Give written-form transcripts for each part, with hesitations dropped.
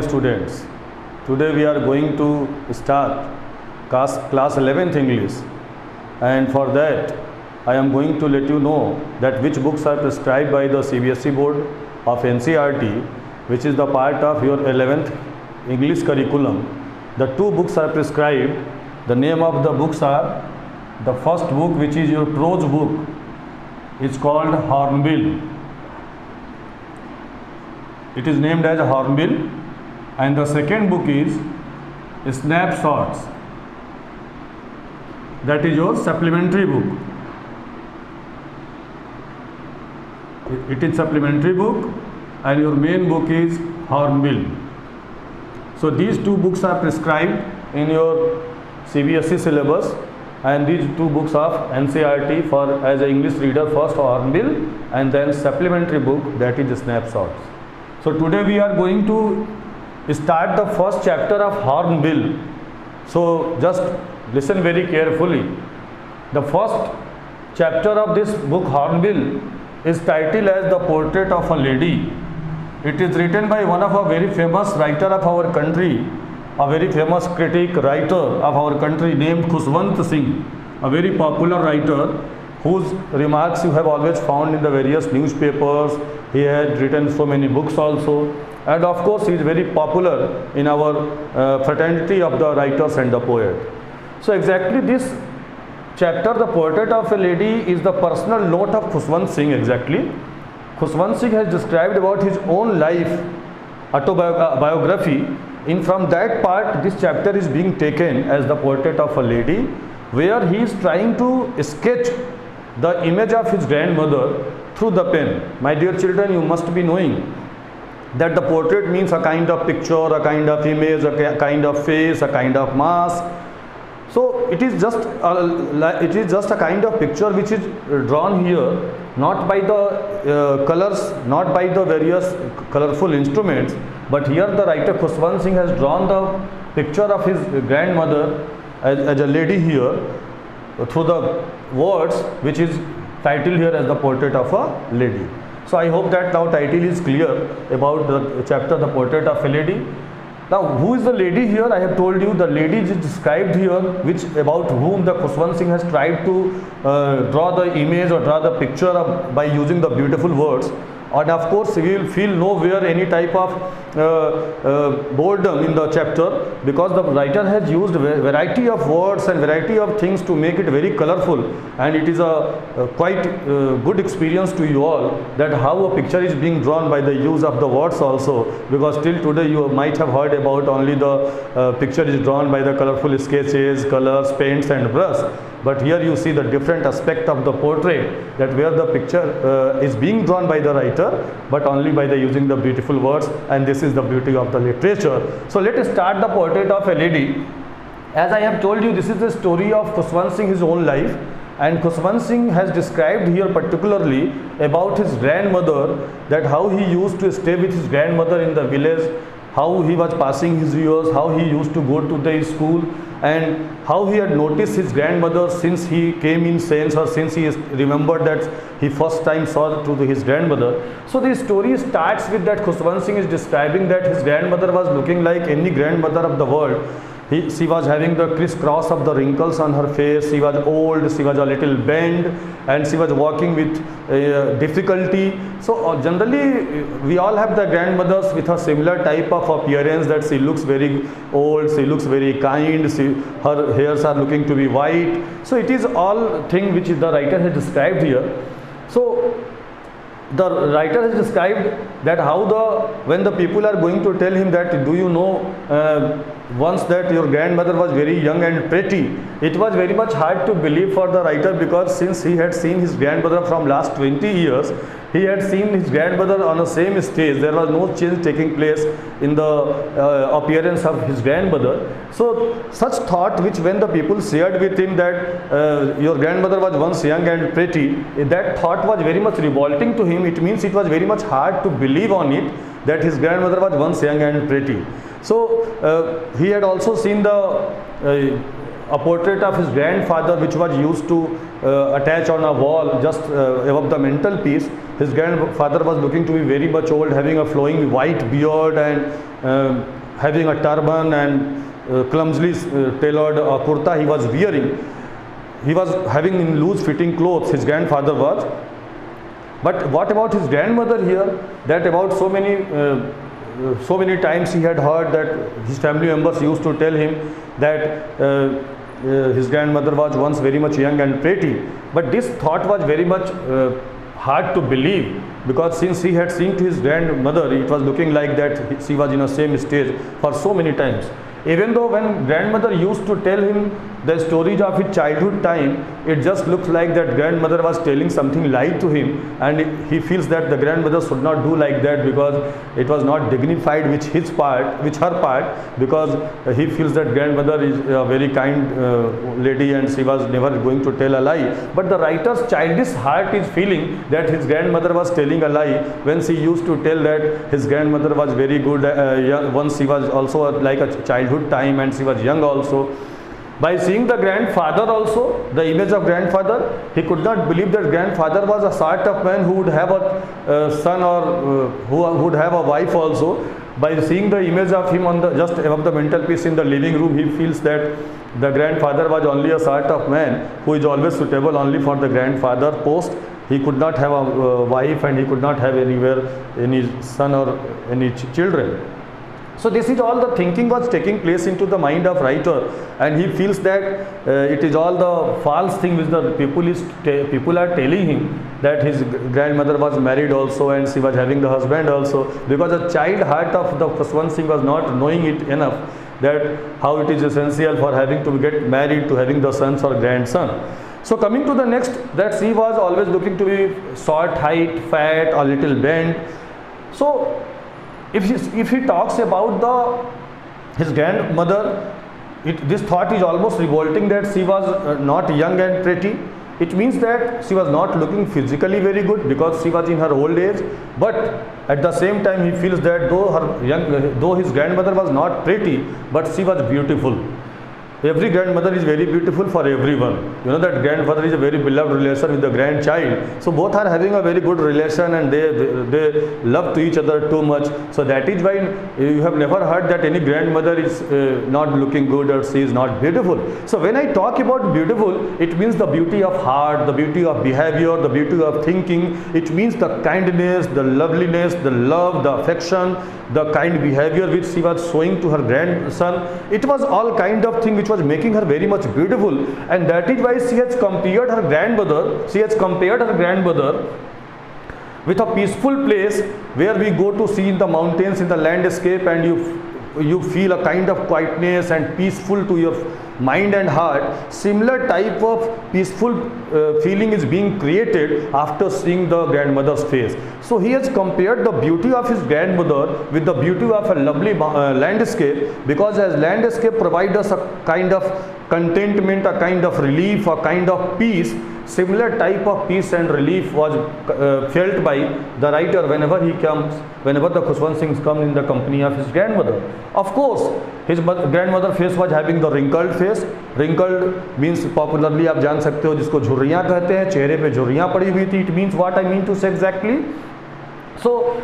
Students, today we are going to start class 11th English, and for that I am going to let you know that which books are prescribed by the CBSE board of NCERT, which is the part of your 11th English curriculum. The two books are prescribed. The name of the books are, the first book, which is your prose book, is called Hornbill. It is named as Hornbill. And the second book is Snapshots. That is your supplementary book. It is supplementary book, and your main book is Hornbill. So these two books are prescribed in your CBSE syllabus, and these two books of NCERT for as an English reader, first Hornbill and then supplementary book, that is Snapshots. So today we are going to start the first chapter of Hornbill. So just listen very carefully. The first chapter of this book Hornbill is titled as The Portrait of a Lady. It is written by one of a very famous writer of our country, a very famous critic writer of our country named Khushwant Singh, a very popular writer whose remarks you have always found in the various newspapers. He had written so many books also, and of course he is very popular in our fraternity of the writers and the poet. So exactly this chapter, The Portrait of a Lady, is the personal note of Khushwant Singh. Exactly, Khushwant Singh has described about his own life, autobiography. From that part, this chapter is being taken as The Portrait of a Lady, where he is trying to sketch the image of his grandmother through the pen. My dear children, you must be knowing that the portrait means a kind of picture, a kind of image, a kind of face, a kind of mask. So it is just a kind of picture which is drawn here, not by the colors, not by the various colorful instruments, but here the writer Khushwant Singh has drawn the picture of his grandmother as a lady here through the words which is titled here as The Portrait of a Lady. So I hope that now title is clear about the chapter The Portrait of a Lady. Now, who is the lady here? I have told you the lady is described here, which about whom the Khushwant Singh has tried to draw the image or draw the picture by using the beautiful words. And of course we will feel nowhere any type of boredom in the chapter, because the writer has used variety of words and variety of things to make it very colorful, and it is a quite good experience to you all that how a picture is being drawn by the use of the words also, because till today you might have heard about only the picture is drawn by the colorful sketches, colors, paints and brush. But here you see the different aspect of the portrait, that where the picture is being drawn by the writer, but only by the using the beautiful words, and this is the beauty of the literature. So let us start The Portrait of a Lady. As I have told you, this is the story of Khushwant Singh, his own life, and Khushwant Singh has described here particularly about his grandmother, that how he used to stay with his grandmother in the village, how he was passing his years, how he used to go to the school, and how he had noticed his grandmother since he came in sense, or since he remembered that he first time saw to his grandmother. So the story starts with that Khushwant Singh is describing that his grandmother was looking like any grandmother of the world. She was having the crisscross of the wrinkles on her face, she was old, she was a little bent, and she was walking with difficulty. So generally we all have the grandmothers with a similar type of appearance, that she looks very old, she looks very kind, her hairs are looking to be white. So it is all thing which the writer has described here. So the writer has described that how when the people are going to tell him that, do you know once that your grandmother was very young and pretty, it was very much hard to believe for the writer, because since he had seen his grandmother from last 20 years, he had seen his grandmother on the same stage. There was no change taking place in the appearance of his grandmother. So such thought, which when the people shared with him that your grandmother was once young and pretty, that thought was very much revolting to him. It means it was very much hard to believe on it that his grandmother was once young and pretty. So he had also seen the a portrait of his grandfather which was used to attach on a wall just above the mantelpiece. His grandfather was looking to be very much old, having a flowing white beard and having a turban and clumsily tailored kurta he was wearing. He was having in loose fitting clothes, his grandfather was. But what about his grandmother here? That about so many times he had heard that his family members used to tell him that his grandmother was once very much young and pretty. But this thought was very much hard to believe, because since he had seen to his grandmother, it was looking like that she was in the same stage for so many times. Even though when grandmother used to tell him the stories of his childhood time, it just looks like that grandmother was telling something lie to him, and he feels that the grandmother should not do like that because it was not dignified with her part, because he feels that grandmother is a very kind lady and she was never going to tell a lie. But the writer's childish heart is feeling that his grandmother was telling a lie when she used to tell that his grandmother was very good once she was also like a childhood time and she was young also. By seeing the grandfather also, the image of grandfather, he could not believe that grandfather was a sort of man who would have a son or who would have a wife also. By seeing the image of him on the just above the mantelpiece in the living room, he feels that the grandfather was only a sort of man who is always suitable only for the grandfather post. He could not have a wife and he could not have anywhere any son or any children. So this is all the thinking was taking place into the mind of writer, and he feels that it is all the false thing which the people are telling him, that his grandmother was married also and she was having the husband also, because the child heart of the Khuswant Singh was not knowing it enough that how it is essential for having to get married to having the sons or grandson. So coming to the next, that she was always looking to be short height, fat, a little bent. So if he talks about his grandmother, this thought is almost revolting, that she was not young and pretty. It means that she was not looking physically very good because she was in her old age, but at the same time he feels that though his grandmother was not pretty, but she was beautiful. Every grandmother is very beautiful for everyone. You know that grandfather is a very beloved relation with the grandchild. So both are having a very good relation and they love to each other too much. So that is why you have never heard that any grandmother is not looking good or she is not beautiful. So when I talk about beautiful, it means the beauty of heart, the beauty of behavior, the beauty of thinking. It means the kindness, the loveliness, the love, the affection, the kind behavior which she was showing to her grandson. It was all kind of thing which was making her very much beautiful, and that is why she has compared her grandmother with a peaceful place where we go to see in the mountains, in the landscape, and you feel a kind of quietness and peaceful to your mind and heart. Similar type of peaceful feeling is being created after seeing the grandmother's face. So he has compared the beauty of his grandmother with the beauty of a lovely landscape, because as landscape provides us a kind of contentment, a kind of relief, a kind of peace. Similar type of peace and relief was felt by the writer whenever the Khuswant Singh comes in the company of his grandmother. Of course, his grandmother face was having the wrinkled face. Wrinkled means popularly आप जान सकते हो जिसको झुर्रियाँ कहते हैं, चेहरे पे झुर्रियाँ पड़ी हुई थी. It means what I mean to say exactly. So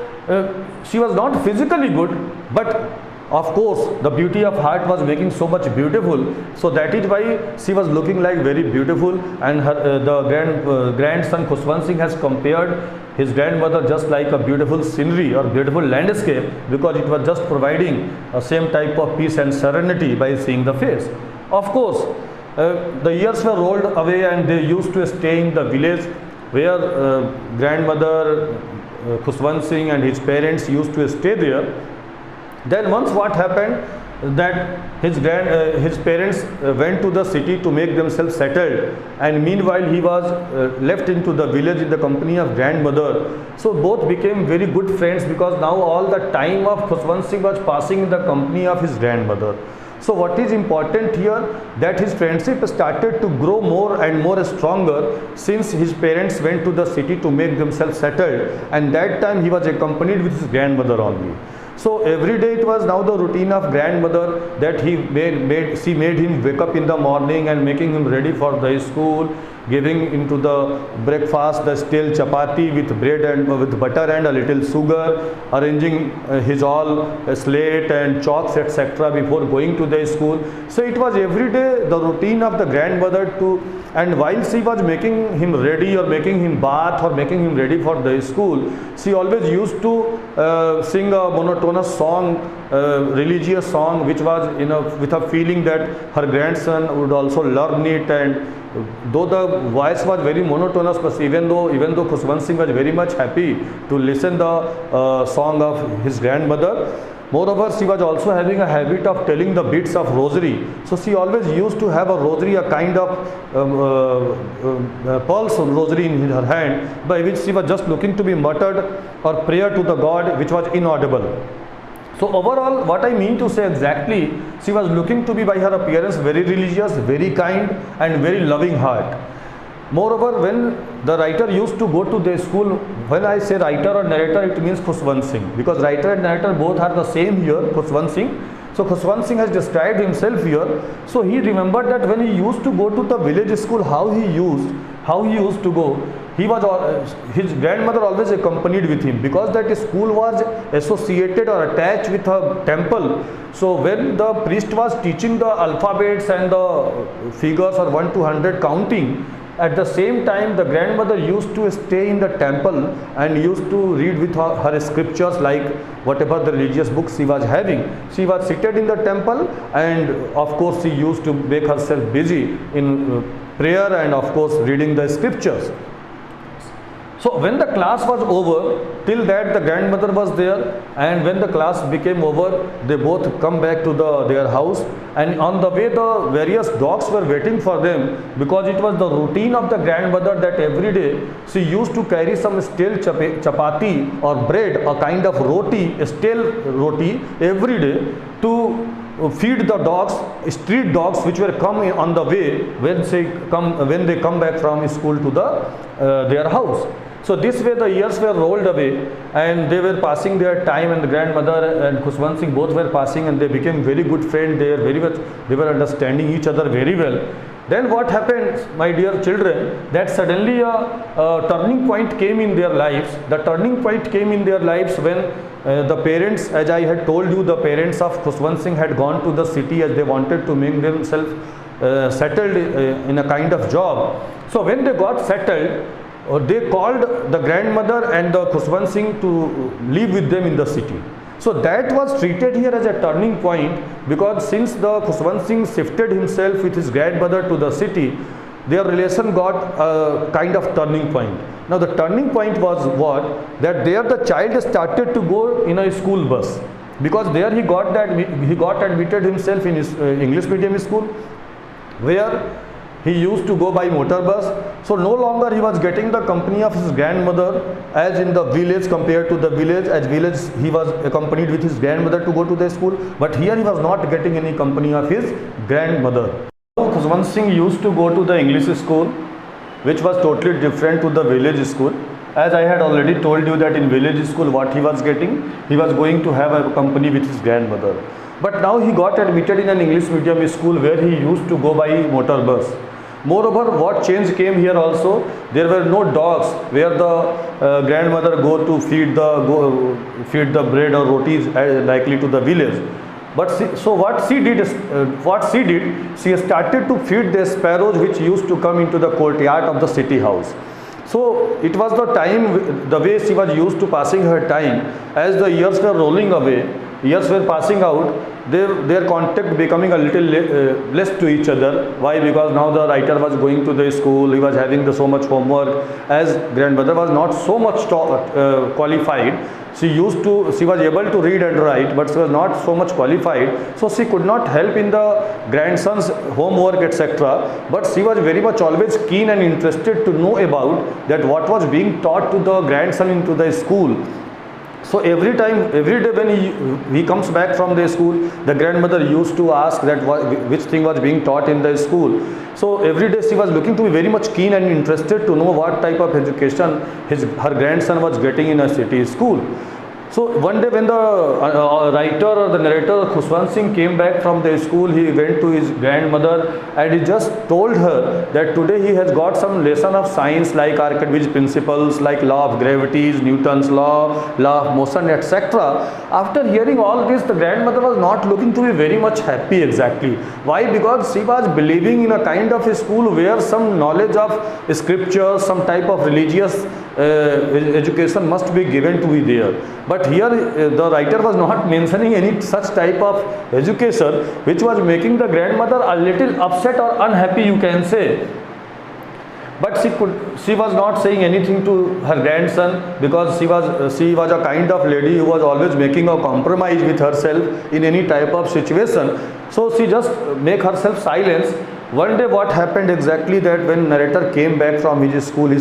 she was not physically good, but of course the beauty of heart was making so much beautiful. So that is why she was looking like very beautiful, and the grandson Khuswant Singh has compared his grandmother just like a beautiful scenery or beautiful landscape, because it was just providing a same type of peace and serenity by seeing the face. Of course, the years were rolled away and they used to stay in the village where grandmother Khuswant Singh and his parents used to stay there. Then once what happened, that his parents went to the city to make themselves settled, and meanwhile he was left into the village in the company of grandmother. So both became very good friends, because now all the time of Khuswant Singh was passing in the company of his grandmother. So what is important here, that his friendship started to grow more and more stronger since his parents went to the city to make themselves settled, and that time he was accompanied with his grandmother only. So every day it was now the routine of grandmother that she made him wake up in the morning and making him ready for the school, giving into the breakfast the stale chapati with bread and with butter and a little sugar, arranging his all slate and chalks etc. before going to the school. So it was every day the routine of the grandmother to, and while she was making him ready or making him bath or making him ready for the school, she always used to sing a monotonous song, religious song, which was with a feeling that her grandson would also learn it. And though the voice was very monotonous, but even though Khushwant Singh was very much happy to listen the song of his grandmother, moreover she was also having a habit of telling the bits of rosary. So she always used to have a rosary, a kind of pulse rosary in her hand, by which she was just looking to be muttered or prayer to the God, which was inaudible. So overall, what I mean to say exactly, she was looking to be by her appearance very religious, very kind and very loving heart. Moreover, when the writer used to go to the school, when I say writer or narrator, it means Khushwant Singh, because writer and narrator both are the same here, Khushwant Singh. So Khushwant Singh has described himself here. So he remembered that when he used to go to the village school, how he used to go. His grandmother always accompanied with him, because that school was associated or attached with a temple. So when the priest was teaching the alphabets and the figures or 1 to 100 counting, at the same time the grandmother used to stay in the temple and used to read with her scriptures, like whatever the religious books she was having. She was seated in the temple, and of course she used to make herself busy in prayer and of course reading the scriptures. So when the class was over, till that the grandmother was there, and when the class became over, they both come back to their house, and on the way the various dogs were waiting for them, because it was the routine of the grandmother that every day she used to carry some stale chapati or bread, a kind of roti, stale roti, every day to feed the dogs, street dogs, which were coming on the way when they come back from school to their house. So this way the years were rolled away, and they were passing their time, and the grandmother and Khushwant Singh both were passing, and they became very good friends. They were understanding each other very well. Then what happened, my dear children, that suddenly a turning point came in their lives. The turning point came in their lives when the parents, as I had told you, the parents of Khushwant Singh had gone to the city as they wanted to make themselves settled in a kind of job. So when they got settled, they called the grandmother and the Khushwant Singh to live with them in the city. So that was treated here as a turning point, because since the Khushwant Singh shifted himself with his grandmother to the city, their relation got a kind of turning point. Now the turning point was what? That there the child started to go in a school bus, because there he got admitted himself in his English medium school, where he used to go by motor bus. So no longer he was getting the company of his grandmother as in the village compared to the village. As village he was accompanied with his grandmother to go to the school, but here he was not getting any company of his grandmother. Khushwant Singh used to go to the English school, which was totally different to the village school. As I had already told you that in village school what he was getting, he was going to have a company with his grandmother. But now he got admitted in an English medium school where he used to go by motor bus. Moreover, what change came here also, there were no dogs where the grandmother go to feed the bread or rotis likely to the village. But what she did, she started to feed the sparrows which used to come into the courtyard of the city house. So it was the time, the way she was used to passing her time. As the years were rolling away, years were passing out, their contact becoming a little less to each other. Why? Because now the writer was going to the school, he was having so much homework. As grandmother was not so much qualified, she was able to read and write, but she was not so much qualified, so she could not help in the grandson's homework etc. But she was very much always keen and interested to know about that what was being taught to the grandson into the school. So every day when he comes back from the school, the grandmother used to ask that which thing was being taught in the school. So every day she was looking to be very much keen and interested to know what type of education her grandson was getting in a city school. So one day when the writer or the narrator Khushwant Singh came back from the school, he went to his grandmother and he just told her that today he has got some lesson of science like Archimedes principles, like law of gravity, Newton's law, law of motion, etc. After hearing all this, the grandmother was not looking to be very much happy exactly. Why? Because she was believing in a kind of a school where some knowledge of scripture, some type of religious education must be given to be there. But here the writer was not mentioning any such type of education, which was making the grandmother a little upset or unhappy, you can say. But she was not saying anything to her grandson, because she was a kind of lady who was always making a compromise with herself in any type of situation. So she just make herself silence. One day what happened exactly, that when narrator came back from his school, he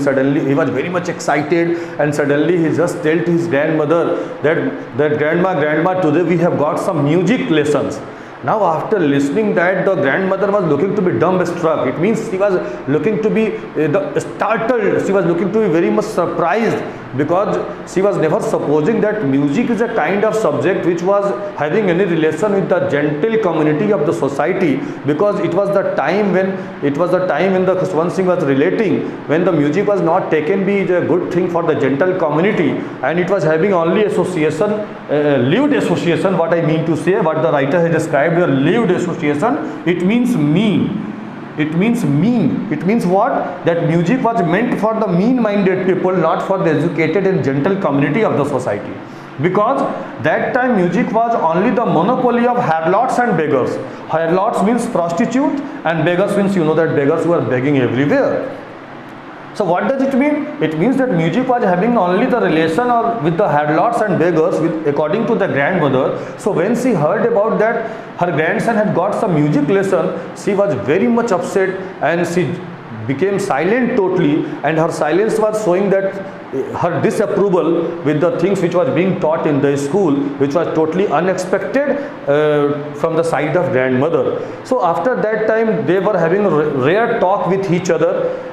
was very much excited, and suddenly he just told to his grandmother that grandma, today we have got some music lessons. Now after listening that, the grandmother was looking to be dumbstruck. It means she was looking to be startled. She was looking to be very much surprised, because she was never supposing that music is a kind of subject which was having any relation with the gentle community of the society, because it was the time when the Khushwant Singh was relating, when the music was not taken be a good thing for the gentle community, and it was having only association, lived association, what I mean to say, what the writer has described here, lived association. It means mean. It means mean. It means what? That music was meant for the mean-minded people, not for the educated and gentle community of the society. Because that time music was only the monopoly of harlots and beggars. Harlots means prostitute, and beggars means, you know, that beggars who are begging everywhere. So what does it mean? It means that music was having only the relation with the harlots and beggars, according to the grandmother. So when she heard about that her grandson had got some music lesson, she was very much upset, and she became silent totally, and her silence was showing that her disapproval with the things which was being taught in the school, which was totally unexpected from the side of grandmother. So after that time they were having a rare talk with each other.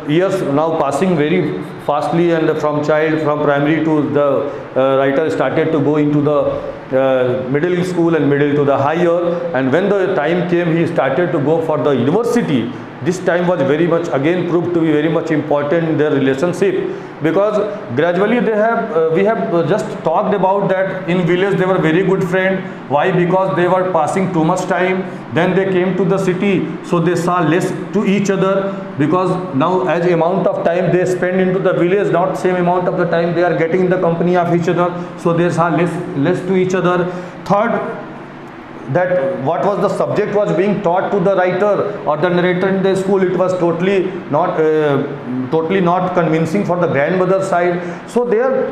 Years now passing very fastly, and from primary to the writer started to go into the middle school and middle to the higher, and when the time came, he started to go for the university. This time was very much again proved to be very much important in their relationship, because gradually we have just talked about that in village they were very good friends. Why? Because they were passing too much time, then they came to the city, so they saw less to each other, because now as amount of time they spend into the village, not same amount of the time they are getting in the company of each other, so they saw less to each other. Third, that what was the subject was being taught to the writer or the narrator in the school, it was totally not convincing for the grandmother's side. So they are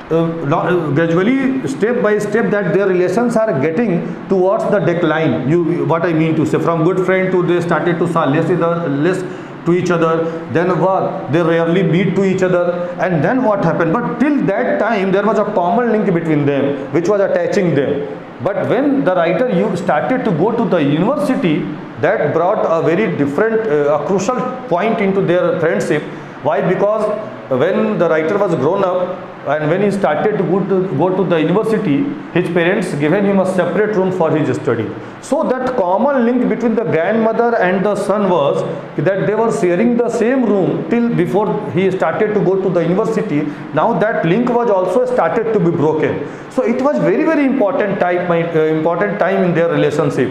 gradually, step by step, that their relations are getting towards the decline. What I mean to say, from good friend to they started to saw less to each other, then what, they rarely meet to each other, and then what happened? But till that time there was a common link between them which was attaching them. But when the writer started to go to the university, that brought a very different, a crucial point into their friendship. Why? Because when the writer was grown up, and when he started to go to the university, his parents given him a separate room for his study. So that common link between the grandmother and the son was that they were sharing the same room till before he started to go to the university. Now that link was also started to be broken. So it was very, very important time in their relationship.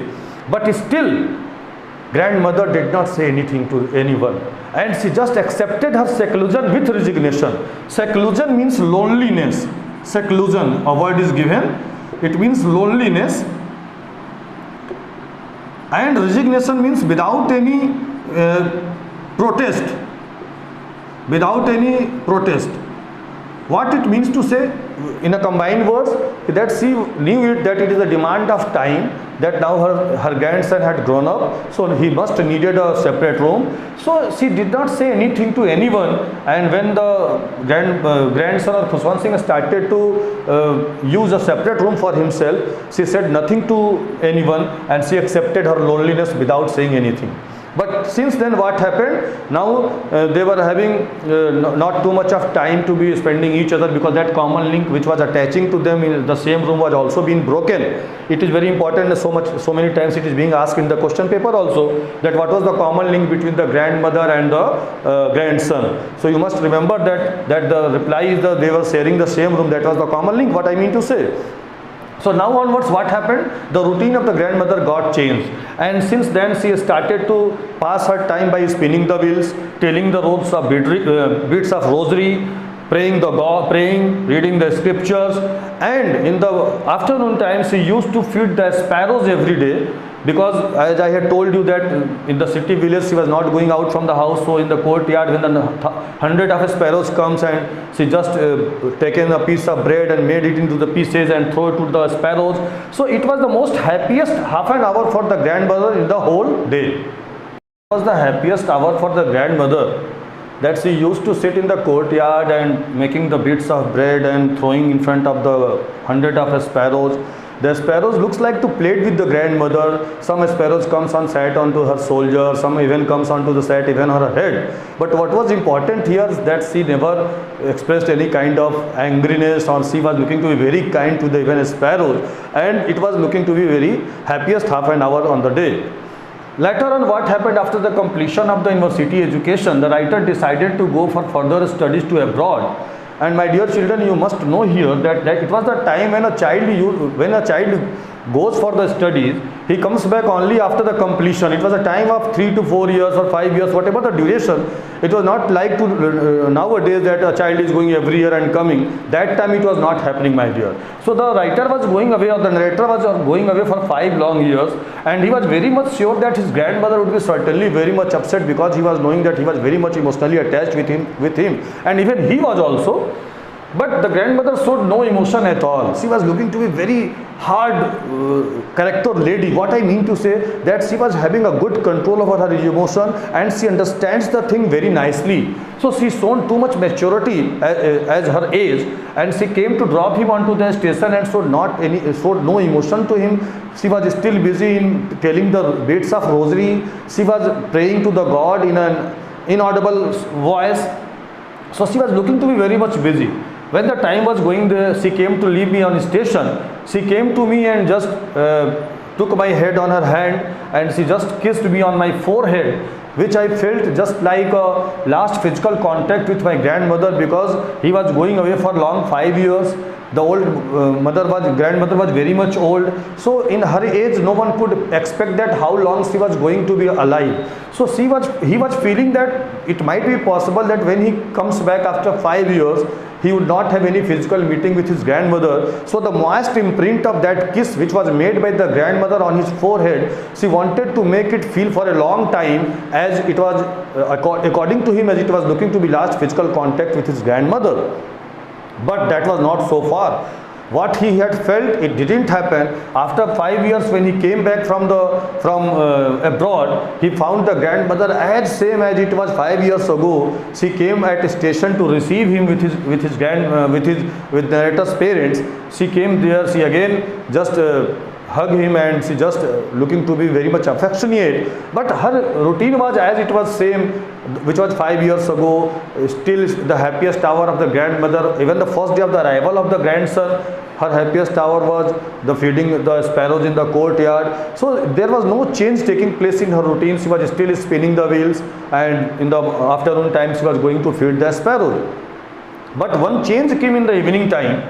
But still, grandmother did not say anything to anyone, and she just accepted her seclusion with resignation. Seclusion means loneliness. Seclusion, a word is given, it means loneliness, and resignation means without any protest. Without any protest. What it means to say in a combined words, that she knew that it is a demand of time, that now her grandson had grown up, so he must needed a separate room. So she did not say anything to anyone, and when the grandson of Khushwant Singh started to use a separate room for himself, she said nothing to anyone, and she accepted her loneliness without saying anything. But But since then what happened, now they were having not too much of time to be spending each other, because that common link which was attaching to them in the same room was also being broken. It is very important, so many times it is being asked in the question paper also, that what was the common link between the grandmother and the grandson. So you must remember that the reply is they were sharing the same room. That was the common link, what I mean to say. So now onwards what happened, the routine of the grandmother got changed, and since then she started to pass her time by spinning the wheels, telling the ropes of bits of rosary, praying the God, reading the scriptures, and in the afternoon time she used to feed the sparrows every day, because as I had told you that in the city village she was not going out from the house. So in the courtyard, when the 100 of sparrows comes, and she just taken a piece of bread and made it into the pieces and throw it to the sparrows. So it was the most happiest half an hour for the grandmother in the whole day. It was the happiest hour for the grandmother, that she used to sit in the courtyard and making the bits of bread and throwing in front of the 100 of sparrows. The sparrows looks like to play with the grandmother. Some sparrows comes on sat onto her shoulder, some even comes onto the sat even her head. But what was important here is that she never expressed any kind of angriness, or she was looking to be very kind to the even sparrows, and it was looking to be very happiest half an hour on the day. Later on, what happened after the completion of the university education, the writer decided to go for further studies to abroad. And my dear children, you must know here that it was the time when a child goes for the studies, he comes back only after the completion. It was a time of 3 to 4 years or 5 years, whatever the duration. It was not like to nowadays that a child is going every year and coming. That time it was not happening, my dear. So the writer was going away, or the narrator was going away for 5 long years, and he was very much sure that his grandmother would be certainly very much upset, because he was knowing that he was very much emotionally attached with him, and even he was also. But the grandmother showed no emotion at all. She was looking to be very hard character lady. What I mean to say, that she was having a good control over her emotion, and she understands the thing very nicely. So she shown too much maturity as her age, and she came to drop him onto the station and showed no emotion to him. She was still busy in telling the bits of rosary. She was praying to the God in an inaudible voice. So she was looking to be very much busy. When the time was going there, she came to leave me on station. She came to me and just took my head on her hand, and she just kissed me on my forehead, which I felt just like a last physical contact with my grandmother, because he was going away for long 5 years. The grandmother was very much old. So in her age, no one could expect that how long she was going to be alive. So he was feeling that it might be possible that when he comes back after 5 years, he would not have any physical meeting with his grandmother. So the moist imprint of that kiss which was made by the grandmother on his forehead, she wanted to make it feel for a long time, as it was according to him, as it was looking to be last physical contact with his grandmother. But that was not so far. What he had felt, it didn't happen. After 5 years, when he came back from abroad, he found the grandmother as same as it was 5 years ago. She came at a station to receive him with narrator's parents. She came there. She again just hug him, and she just looking to be very much affectionate. But her routine was as it was same, which was 5 years ago. Still the happiest hour of the grandmother. Even the first day of the arrival of the grandson, her happiest hour was the feeding the sparrows in the courtyard. So there was no change taking place in her routine. She was still spinning the wheels, and in the afternoon time she was going to feed the sparrows. But one change came in the evening time.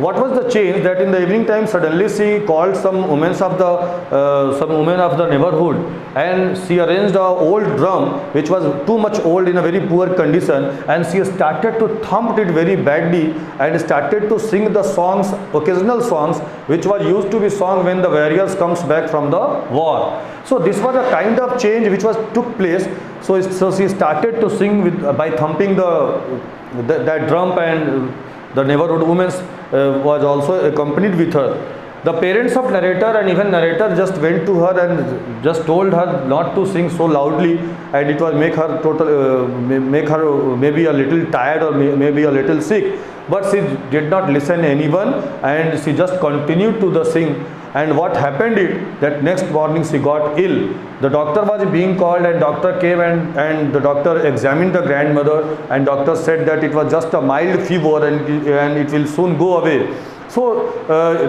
What was the change? That in the evening time, suddenly she called some women of the neighborhood, and she arranged a old drum which was too much old, in a very poor condition, and she started to thump it very badly and started to sing the songs, occasional songs which were used to be sung when the warriors comes back from the war. So this was a kind of change which took place. So she started to sing by thumping that drum, and the neighborhood women was also accompanied with her. The parents of narrator and even narrator just went to her and just told her not to sing so loudly, and it was make her maybe a little tired or maybe a little sick. But she did not listen anyone, and she just continued to sing. And what happened it that next morning she got ill. The doctor was being called, and doctor came, and the doctor examined the grandmother, and doctor said that it was just a mild fever, and it will soon go away. So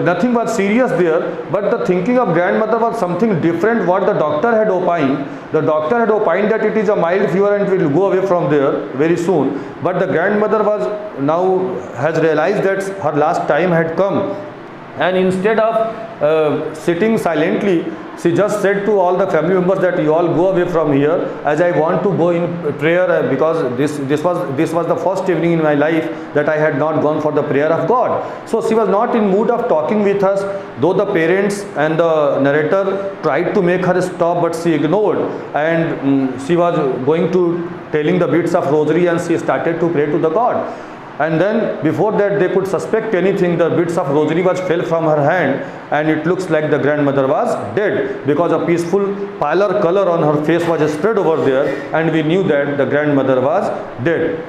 nothing was serious there, but the thinking of grandmother was something different what the doctor had opined. The doctor had opined that it is a mild fever and will go away from there very soon. But the grandmother was now has realized that her last time had come. And instead of sitting silently, she just said to all the family members that you all go away from here, as I want to go in prayer, because this was the first evening in my life that I had not gone for the prayer of God. So she was not in mood of talking with us, though the parents and the narrator tried to make her stop, but she ignored, and she was going to telling the bits of rosary, and she started to pray to the God. And then before that they could suspect anything, the bits of rosary was fell from her hand, and it looks like the grandmother was dead, because a peaceful pallor color on her face was spread over there, and we knew that the grandmother was dead.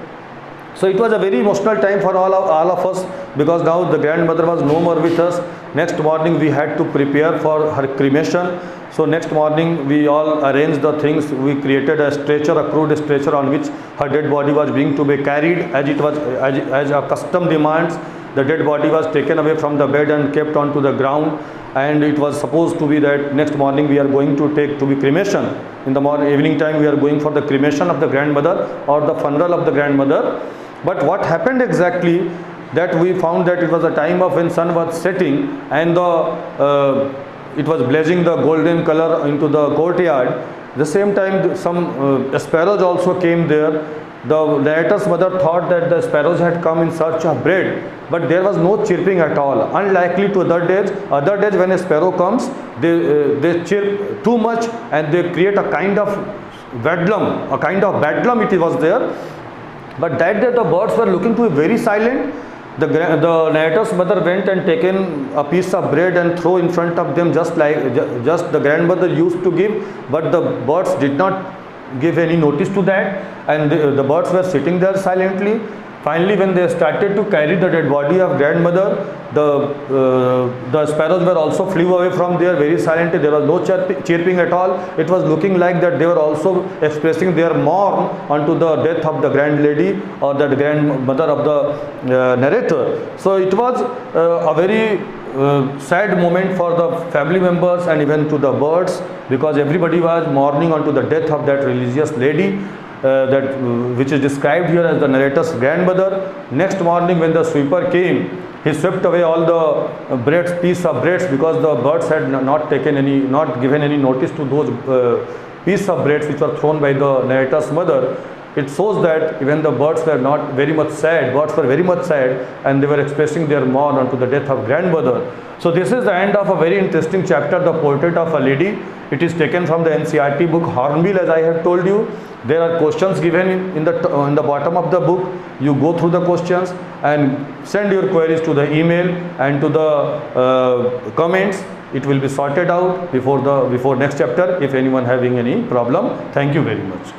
So it was a very emotional time for all of us, because now the grandmother was no more with us. Next morning we had to prepare for her cremation. So next morning we all arranged the things. We created a stretcher, a crude stretcher on which her dead body was being to be carried, as a custom demands. The dead body was taken away from the bed and kept onto the ground, and it was supposed to be that next morning we are going to take to be cremation. In the evening time we are going for the cremation of the grandmother or the funeral of the grandmother. But what happened exactly, that we found that it was a time of when sun was setting, and it was blazing the golden color into the courtyard. The same time some sparrows also came there. The narrator's mother thought that the sparrows had come in search of bread, but there was no chirping at all. Unlikely to other days when a sparrow comes, they chirp too much, and they create a kind of bedlam it was there. But that day the birds were looking to be very silent. The narrator's mother went and taken a piece of bread and throw in front of them, just the grandmother used to give, but the birds did not give any notice to that, and the birds were sitting there silently. Finally, when they started to carry the dead body of grandmother, the sparrows were also flew away from there very silently. There was no chirping at all. It was looking like that they were also expressing their mourn onto the death of the grand lady or the grandmother of the narrator. So it was a very sad moment for the family members and even to the birds, because everybody was mourning onto the death of that religious lady, which is described here as the narrator's grandmother. Next morning when the sweeper came, he swept away all the piece of breads, because the birds had not given any notice to those piece of breads which were thrown by the narrator's mother. It shows that even the birds were not very much sad. Birds were very much sad, and they were expressing their mourn unto the death of grandmother. So this is the end of a very interesting chapter, The Portrait of a Lady. It is taken from the NCERT book Hornbill, as I have told you. There are questions given in the bottom of the book. You go through the questions and send your queries to the email and to the comments. It will be sorted out before next chapter if anyone having any problem. Thank you very much.